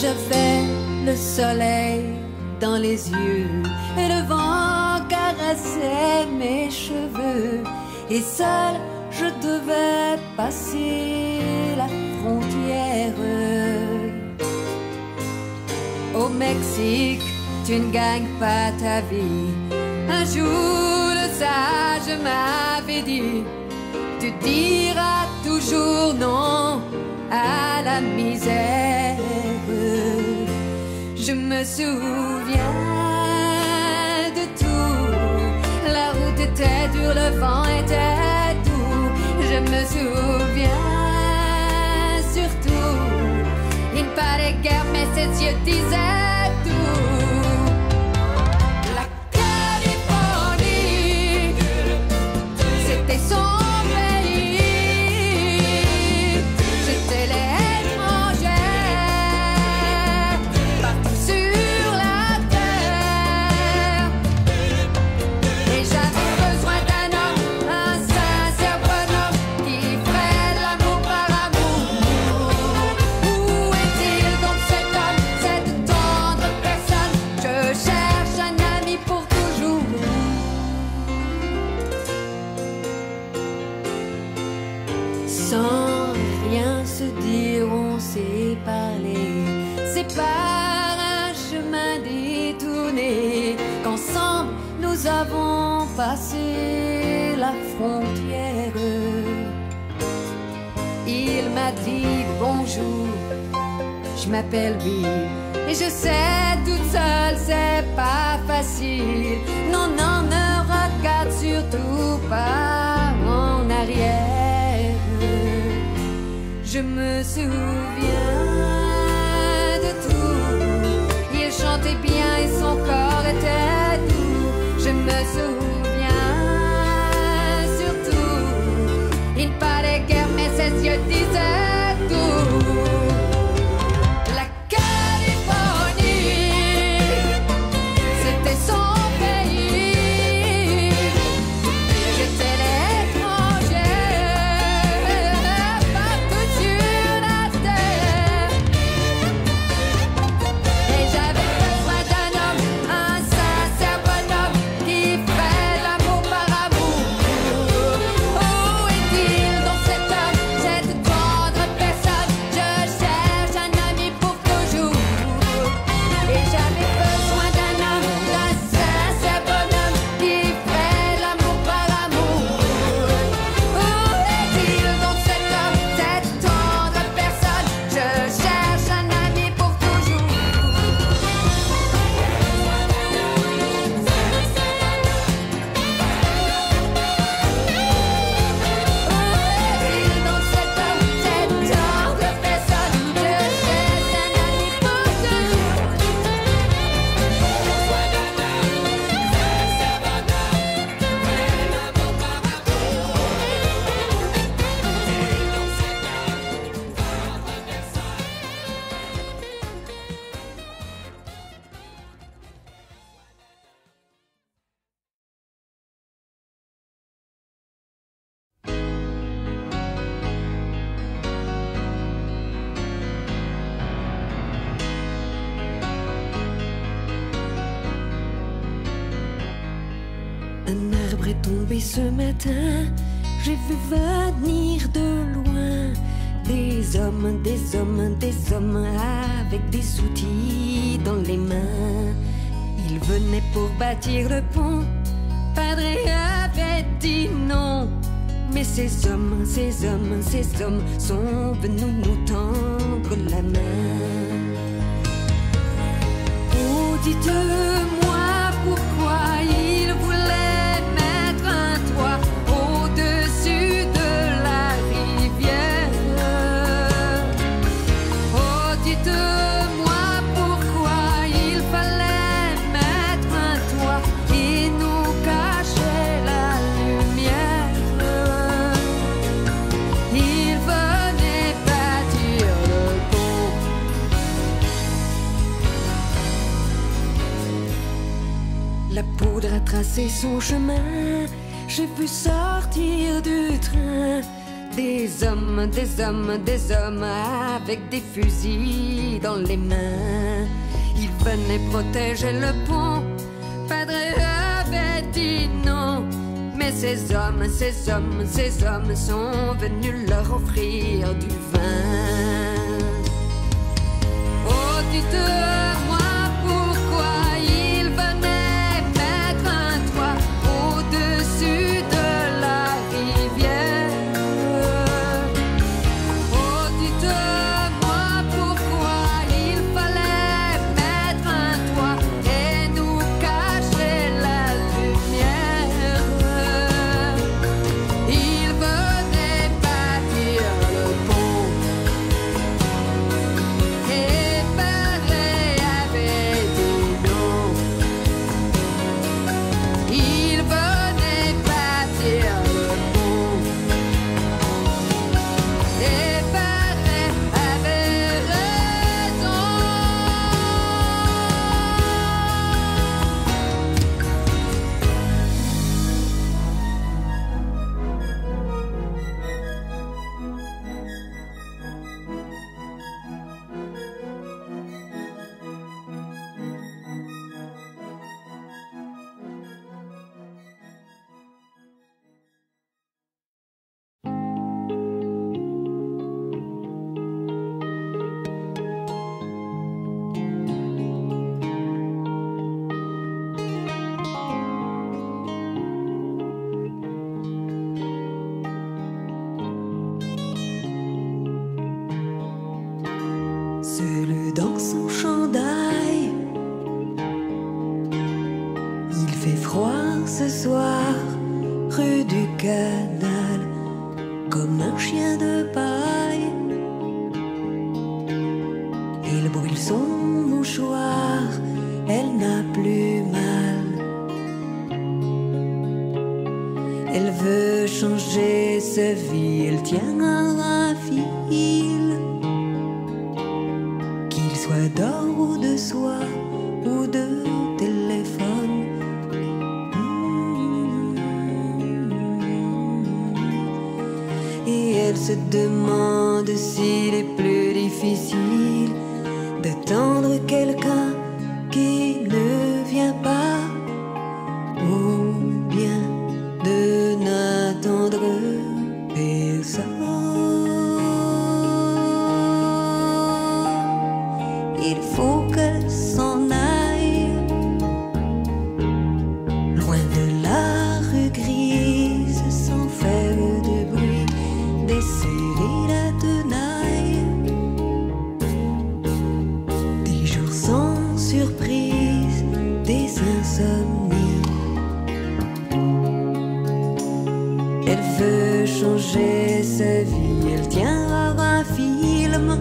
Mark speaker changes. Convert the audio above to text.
Speaker 1: J'avais le soleil dans les yeux et le vent caressait mes cheveux. Et seul je devais passer la frontière. Au Mexique, tu ne gagnes pas ta vie. Un jour le sage m'avait dit, tu diras toujours non à la misère. Je me souviens de tout. La route était dure, le vent était doux. Je me souviens surtout, il ne parlait guère mais ses yeux disaient tout. La Californie, c'était son pays. J'étais l'étrangère partout sur la terre. Et j'avais besoin d'un homme, un sincère bonhomme qui ferait de l'amour par amour. Où est-il donc cet homme, cette tendre personne? Je cherche un ami pour toujours. Sans rien se dire, on s'est parlé. C'est par un chemin détourné qu'ensemble nous avons passé la frontière. Il m'a dit bonjour, je m'appelle Bill. Et je sais, toute seule, c'est pas facile. Non, non, ne regarde surtout pas en arrière. Je me souviens de tout. Il chantait bien et son corps était doux. Je me souviens surtout, il ne parlait guère mais ses yeux disaient tout. La Californie, c'était son pays. J'étais l'étrangère partout sur la terre. Et j'avais besoin d'un homme, un sincère bonhomme qui ferait l'amour par amour. Où est-il donc cet homme, cette tendre personne? Je cherche un ami pour toujours. Et j'avais besoin d'un homme, d'un sincère bonhomme qui ferait l'amour par amour. Où est-il donc cet homme, cette tendre personne? Je cherche un ami pour toujours. Où est-il donc cet homme, cette tendre personne? Je cherche un ami pour toujours. Un arbre est tombé ce matin, j'ai vu venir de loin des hommes, des hommes, des hommes avec des outils dans les mains. Ils venaient pour bâtir le pont, Padre avait dit non. Mais ces hommes, ces hommes, ces hommes sont venus nous tendre la main. Oh, dites-moi pourquoi ils voulaient mettre un toit au-dessus de la rivière. Oh, dites-moi pourquoi il fallait mettre un toit et nous cacher la lumière. Ils venaient bâtir le pont. La poudre a tracé son chemin, j'ai vu sortir du train Des hommes avec des fusils dans les mains. Ils venaient protéger le pont. Padre avait dit non. Mais ces hommes sont venus leur offrir du vin. Oh, dites-moi pourquoi ils venaient mettre un toit au-dessus de la rivière. Oh, dites-moi pourquoi il fallait mettre un toit et nous cacher la lumière. Ils venaient bâtir le pont et Padre avait dit non. Ils venaient bâtir le pont et Padre avait raison.
Speaker 2: Seul dans son chandail, il fait froid ce soir, rue du Canal, comme un chien de paille. Il brûle son mouchoir, elle n'a plus mal. Elle veut changer sa vie, elle tient à un fil. Qu'il soit d'or ou de soie ou de téléphone. Et elle se demande s'il est plus difficile d'attendre quelqu'un qui ne vient pas, ou bien de n'attendre personne. Il faut qu'elle s'en aille, loin de la rue grise, sans faire de bruit, desserrer la tenaille. Des jours sans surprise, des insomnies. Elle veut changer sa vie, elle tient à un film.